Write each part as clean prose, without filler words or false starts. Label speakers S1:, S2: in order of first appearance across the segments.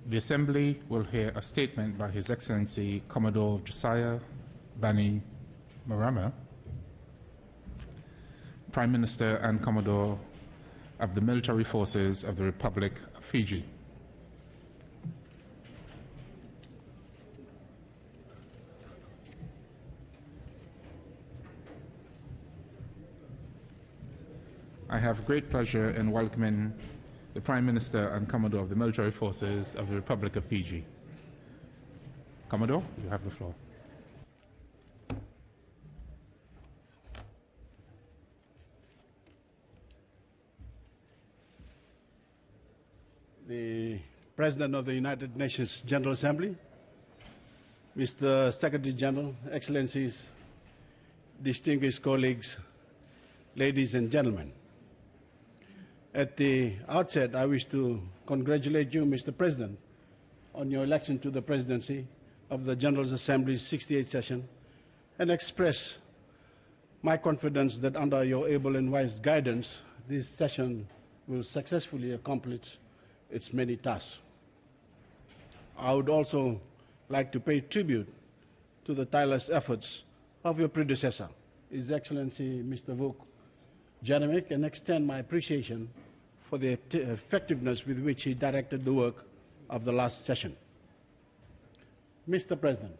S1: The Assembly will hear a statement by His Excellency Commodore Josiah Bainimarama, Prime Minister and Commodore of the Military Forces of the Republic of Fiji. I have great pleasure in welcoming the Prime Minister and Commodore of the Military Forces of the Republic of Fiji. Commodore, you have the floor.
S2: The President of the United Nations General Assembly, Mr. Secretary General, Excellencies, distinguished colleagues, ladies and gentlemen. At the outset, I wish to congratulate you, Mr. President, on your election to the presidency of the General Assembly's 68th session and express my confidence that under your able and wise guidance, this session will successfully accomplish its many tasks. I would also like to pay tribute to the tireless efforts of your predecessor, His Excellency Mr. Voreqe, and extend my appreciation for the effectiveness with which he directed the work of the last session. Mr. President,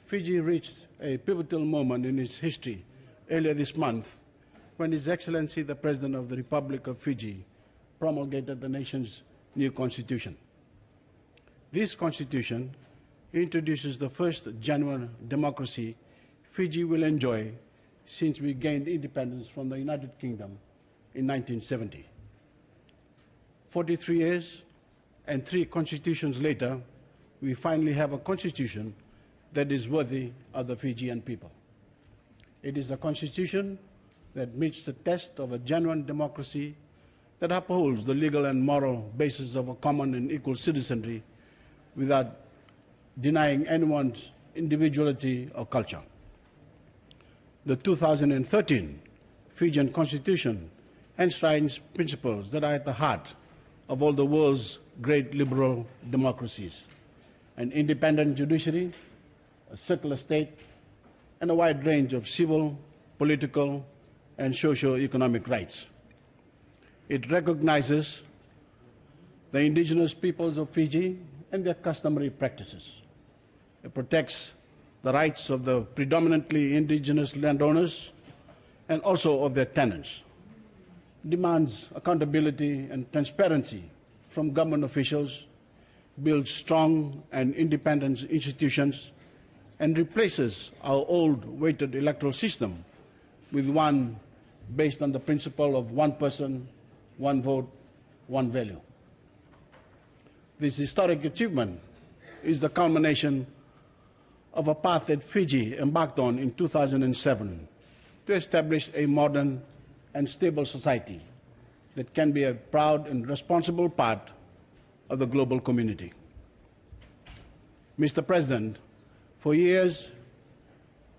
S2: Fiji reached a pivotal moment in its history earlier this month when His Excellency the President of the Republic of Fiji promulgated the nation's new constitution. This constitution introduces the first genuine democracy Fiji will enjoy since we gained independence from the United Kingdom in 1970. 43 years and 3 constitutions later, we finally have a constitution that is worthy of the Fijian people. It is a constitution that meets the test of a genuine democracy that upholds the legal and moral basis of a common and equal citizenry without denying anyone's individuality or culture. The 2013 Fijian Constitution enshrines principles that are at the heart of all the world's great liberal democracies: an independent judiciary, a secular state, and a wide range of civil, political, and socio-economic rights. It recognizes the indigenous peoples of Fiji and their customary practices. It protects the rights of the predominantly indigenous landowners and also of their tenants. Demands accountability and transparency from government officials, builds strong and independent institutions, and replaces our old weighted electoral system with one based on the principle of one person, one vote, one value. This historic achievement is the culmination of a path that Fiji embarked on in 2007 to establish a modern and stable society that can be a proud and responsible part of the global community. Mr. President, for years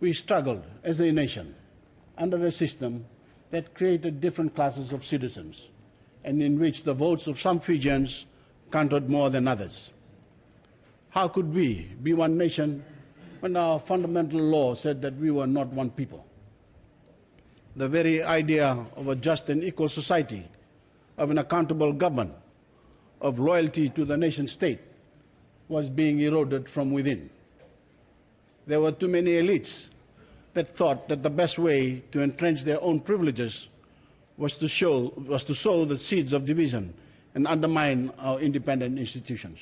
S2: we struggled as a nation under a system that created different classes of citizens and in which the votes of some Fijians counted more than others. How could we be one nation when our fundamental law said that we were not one people? The very idea of a just and equal society, of an accountable government, of loyalty to the nation state was being eroded from within. There were too many elites that thought that the best way to entrench their own privileges was to sow the seeds of division and undermine our independent institutions.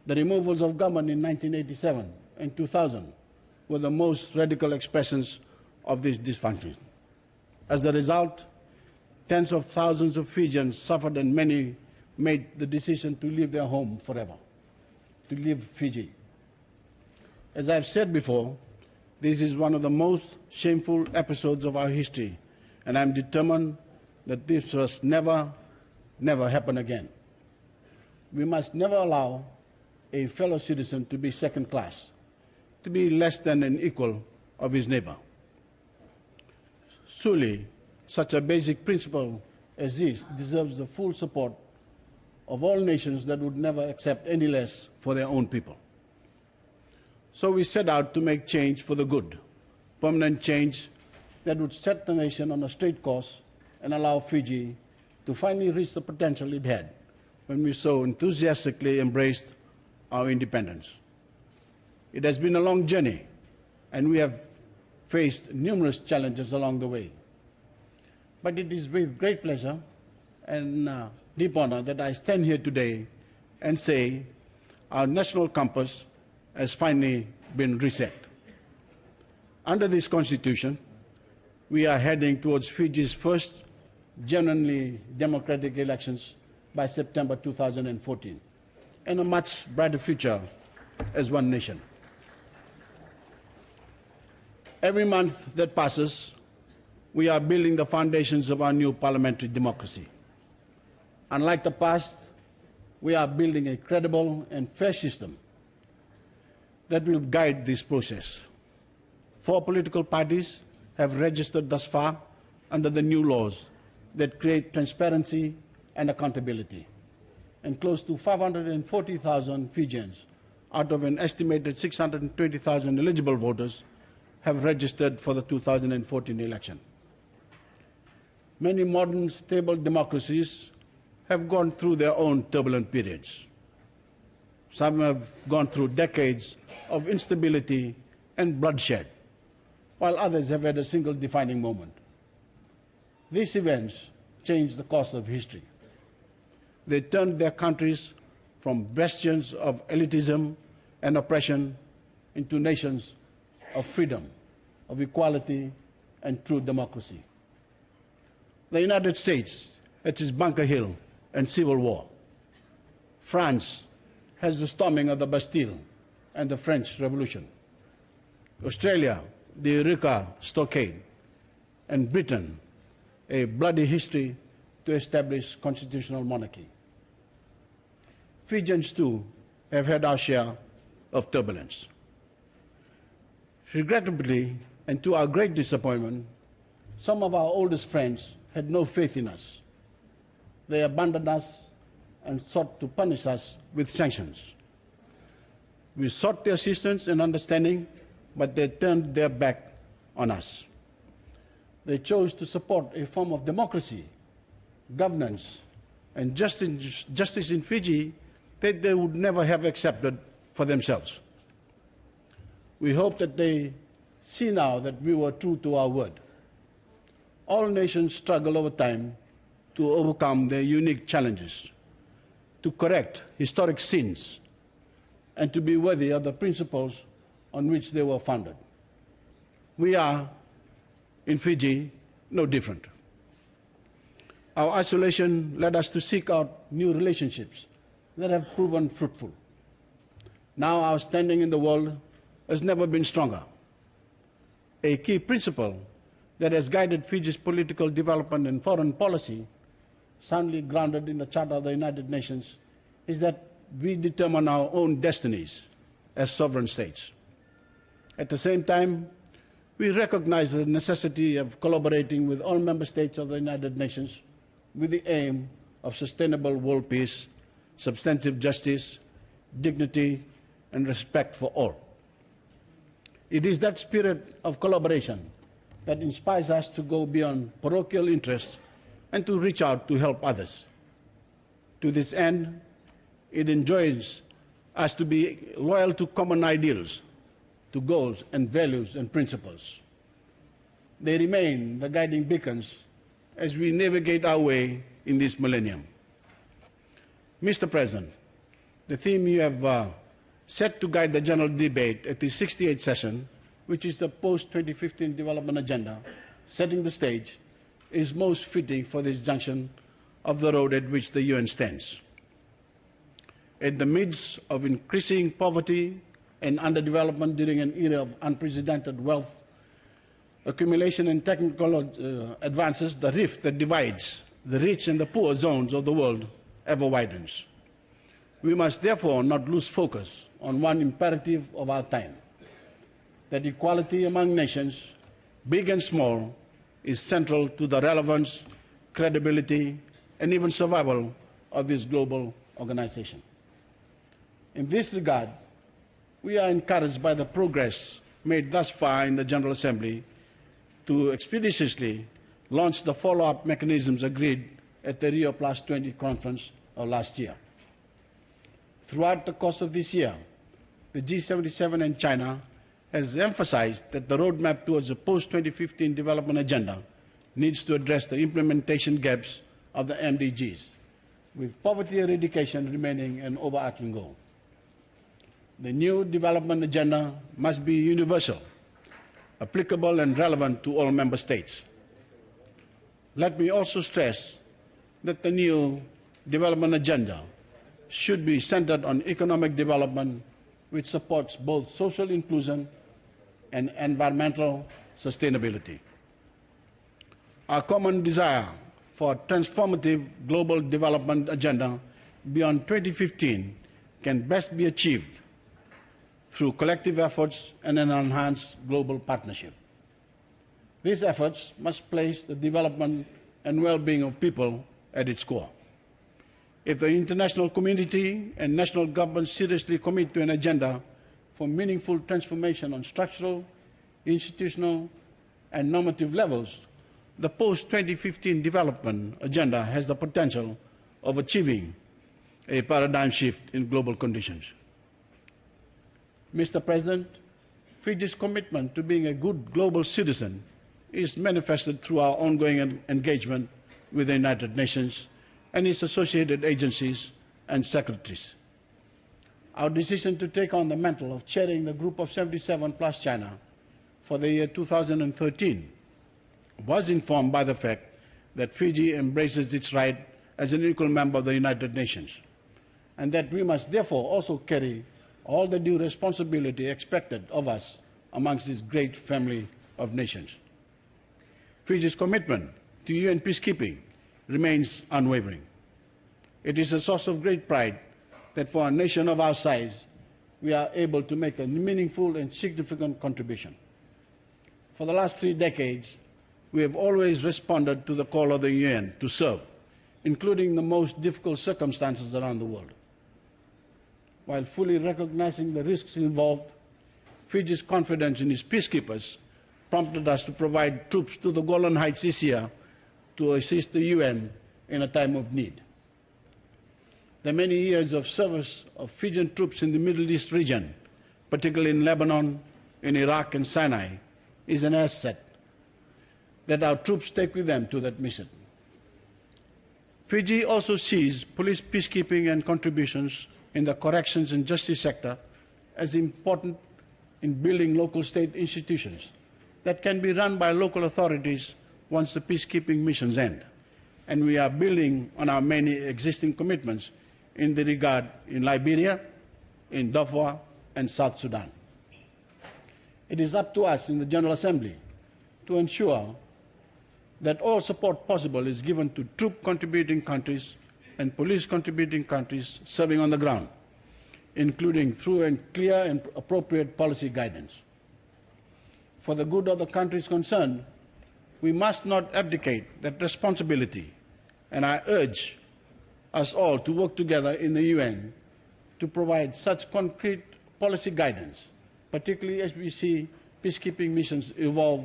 S2: The removals of government in 1987 and 2000 were the most radical expressions of this dysfunction. As a result, tens of thousands of Fijians suffered and many made the decision to leave their home forever, to leave Fiji. As I've said before, this is one of the most shameful episodes of our history, and I'm determined that this must never happen again. We must never allow a fellow citizen to be second class, to be less than an equal of his neighbor. Surely, such a basic principle as this deserves the full support of all nations that would never accept any less for their own people. So we set out to make change for the good, permanent change that would set the nation on a straight course and allow Fiji to finally reach the potential it had when we so enthusiastically embraced our independence. It has been a long journey, and we have faced numerous challenges along the way. But it is with great pleasure and deep honor that I stand here today and say our national compass has finally been reset. Under this Constitution, we are heading towards Fiji's first genuinely democratic elections by September 2014, and a much brighter future as one nation. Every month that passes, we are building the foundations of our new parliamentary democracy. Unlike the past, we are building a credible and fair system that will guide this process. 4 political parties have registered thus far under the new laws that create transparency and accountability. And close to 540,000 Fijians, out of an estimated 620,000 eligible voters, have registered for the 2014 election. Many modern, stable democracies have gone through their own turbulent periods. Some have gone through decades of instability and bloodshed, while others have had a single defining moment. These events changed the course of history. They turned their countries from bastions of elitism and oppression into nations of freedom, of equality, and true democracy. The United States had its Bunker Hill and Civil War. France has the storming of the Bastille and the French Revolution. Australia, the Voreqe stockade, and Britain, a bloody history to establish constitutional monarchy. Fijians, too, have had our share of turbulence. Regrettably, and to our great disappointment, some of our oldest friends had no faith in us. They abandoned us and sought to punish us with sanctions. We sought their assistance and understanding, but they turned their back on us. They chose to support a form of democracy, governance, and justice in Fiji that they would never have accepted for themselves. We hope that they see now that we were true to our word. All nations struggle over time to overcome their unique challenges, to correct historic sins, and to be worthy of the principles on which they were founded. We are, in Fiji, no different. Our isolation led us to seek out new relationships that have proven fruitful. Now our standing in the world has never been stronger. A key principle that has guided Fiji's political development and foreign policy, soundly grounded in the Charter of the United Nations, is that we determine our own destinies as sovereign states. At the same time, we recognize the necessity of collaborating with all member states of the United Nations with the aim of sustainable world peace, substantive justice, dignity, and respect for all. It is that spirit of collaboration that inspires us to go beyond parochial interests and to reach out to help others. To this end, it enjoins us to be loyal to common ideals, to goals and values and principles. They remain the guiding beacons as we navigate our way in this millennium. Mr. President, the theme you have set to guide the general debate at the 68th session, which is the post-2015 development agenda, setting the stage, is most fitting for this junction of the road at which the UN stands. In the midst of increasing poverty and underdevelopment during an era of unprecedented wealth accumulation and technical advances, the rift that divides the rich and the poor zones of the world ever widens. We must therefore not lose focus on one imperative of our time, that equality among nations, big and small, is central to the relevance, credibility, and even survival of this global organization. In this regard, we are encouraged by the progress made thus far in the General Assembly to expeditiously launch the follow-up mechanisms agreed at the Rio Plus 20 conference of last year. Throughout the course of this year, the G77 and China has emphasized that the roadmap towards a post-2015 development agenda needs to address the implementation gaps of the MDGs, with poverty eradication remaining an overarching goal. The new development agenda must be universal, applicable and relevant to all member states. Let me also stress that the new development agenda should be centered on economic development which supports both social inclusion and environmental sustainability. Our common desire for a transformative global development agenda beyond 2015 can best be achieved through collective efforts and an enhanced global partnership. These efforts must place the development and well-being of people at its core. If the international community and national governments seriously commit to an agenda for meaningful transformation on structural, institutional, and normative levels, the post-2015 development agenda has the potential of achieving a paradigm shift in global conditions. Mr. President, Fiji's commitment to being a good global citizen is manifested through our ongoing engagement with the United Nations and its associated agencies and secretaries. Our decision to take on the mantle of chairing the Group of 77 plus China for the year 2013 was informed by the fact that Fiji embraces its right as an equal member of the United Nations, and that we must therefore also carry all the due responsibility expected of us amongst this great family of nations. Fiji's commitment to UN peacekeeping remains unwavering. It is a source of great pride that for a nation of our size, we are able to make a meaningful and significant contribution. For the last 3 decades, we have always responded to the call of the UN to serve, including the most difficult circumstances around the world. While fully recognizing the risks involved, Fiji's confidence in its peacekeepers prompted us to provide troops to the Golan Heights this year to assist the UN in a time of need. The many years of service of Fijian troops in the Middle East region, particularly in Lebanon, in Iraq and Sinai, is an asset that our troops take with them to that mission. Fiji also sees police peacekeeping and contributions in the corrections and justice sector as important in building local state institutions that can be run by local authorities once the peacekeeping missions end. And we are building on our many existing commitments in the regard in Liberia, in Darfur, and South Sudan. It is up to us in the General Assembly to ensure that all support possible is given to troop contributing countries and police contributing countries serving on the ground, including through a clear and appropriate policy guidance. For the good of the countries concerned, we must not abdicate that responsibility, and I urge us all to work together in the UN to provide such concrete policy guidance, particularly as we see peacekeeping missions evolve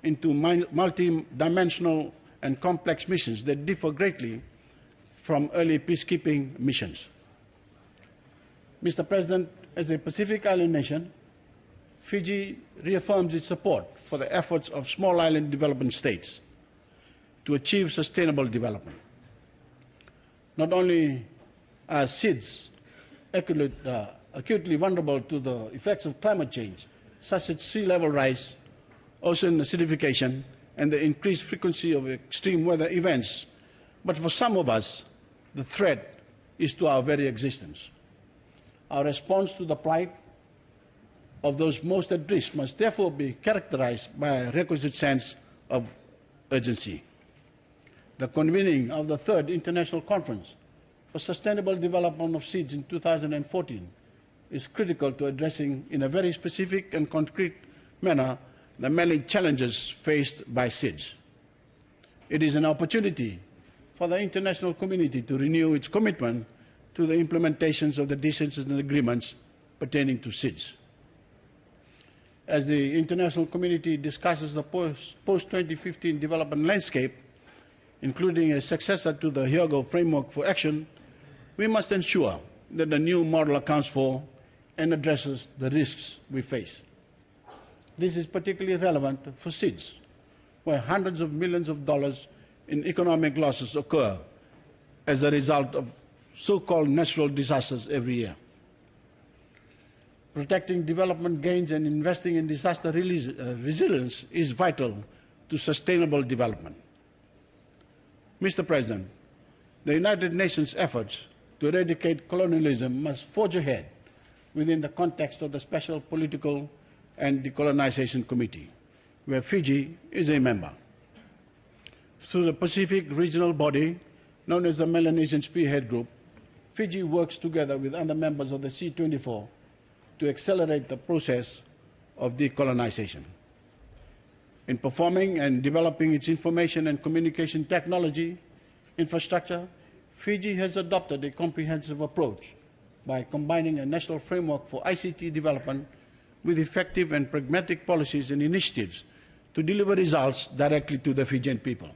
S2: into multi-dimensional and complex missions that differ greatly from early peacekeeping missions. Mr. President, as a Pacific Island nation, Fiji reaffirms its support for the efforts of small island development states to achieve sustainable development. Not only are SIDS acutely vulnerable to the effects of climate change, such as sea level rise, ocean acidification, and the increased frequency of extreme weather events, but for some of us, the threat is to our very existence. Our response to the plight of those most at risk must therefore be characterized by a requisite sense of urgency. The convening of the 3rd International Conference for Sustainable Development of SIDS in 2014 is critical to addressing in a very specific and concrete manner the many challenges faced by SIDS. It is an opportunity for the international community to renew its commitment to the implementations of the decisions and agreements pertaining to SIDS. As the international community discusses the post-2015 development landscape, including a successor to the Hyogo Framework for Action, we must ensure that the new model accounts for and addresses the risks we face. This is particularly relevant for SIDS, where hundreds of millions of dollars in economic losses occur as a result of so-called natural disasters every year. Protecting development gains and investing in disaster resilience is vital to sustainable development. Mr. President, the United Nations efforts to eradicate colonialism must forge ahead within the context of the Special Political and Decolonization Committee, where Fiji is a member. Through the Pacific regional body known as the Melanesian Spearhead Group, Fiji works together with other members of the C24 to accelerate the process of decolonization. In performing and developing its information and communication technology infrastructure, Fiji has adopted a comprehensive approach by combining a national framework for ICT development with effective and pragmatic policies and initiatives to deliver results directly to the Fijian people.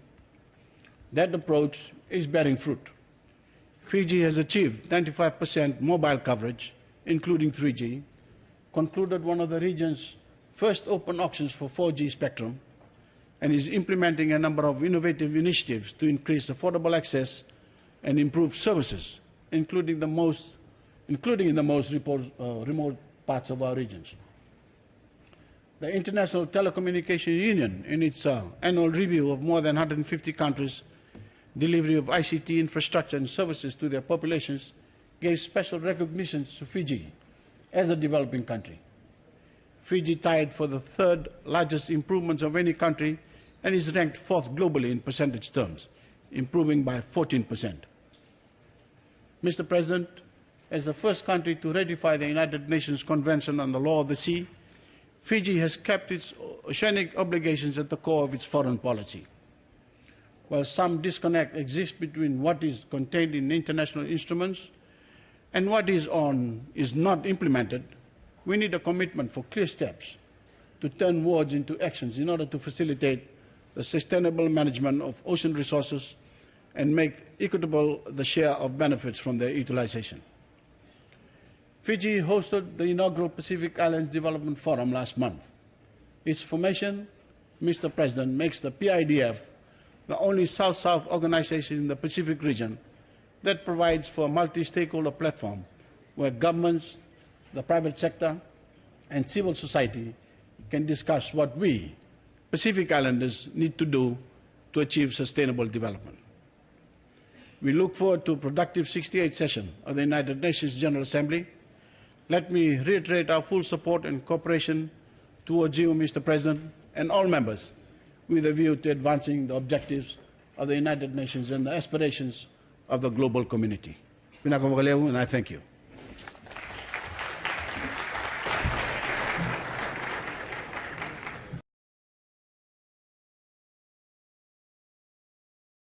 S2: That approach is bearing fruit. Fiji has achieved 95% mobile coverage, including 3G, concluded one of the region's first open auctions for 4G spectrum, and is implementing a number of innovative initiatives to increase affordable access and improve services, including in the most remote parts of our regions. The International Telecommunication Union, in its annual review of more than 150 countries' delivery of ICT infrastructure and services to their populations, gave special recognitions to Fiji as a developing country. Fiji tied for the third largest improvements of any country and is ranked fourth globally in percentage terms, improving by 14%. Mr. President, as the first country to ratify the United Nations Convention on the Law of the Sea, Fiji has kept its oceanic obligations at the core of its foreign policy. While some disconnect exists between what is contained in international instruments and what is not implemented, we need a commitment for clear steps to turn words into actions in order to facilitate the sustainable management of ocean resources and make equitable the share of benefits from their utilization. Fiji hosted the inaugural Pacific Islands Development Forum last month. Its formation, Mr. President, makes the PIDF the only South-South organization in the Pacific region that provides for a multi-stakeholder platform where governments, the private sector, and civil society can discuss what we, Pacific Islanders, need to do to achieve sustainable development. We look forward to a productive 68th session of the United Nations General Assembly. Let me reiterate our full support and cooperation towards you, Mr. President, and all members, with a view to advancing the objectives of the United Nations and the aspirations of the global community. And I thank you.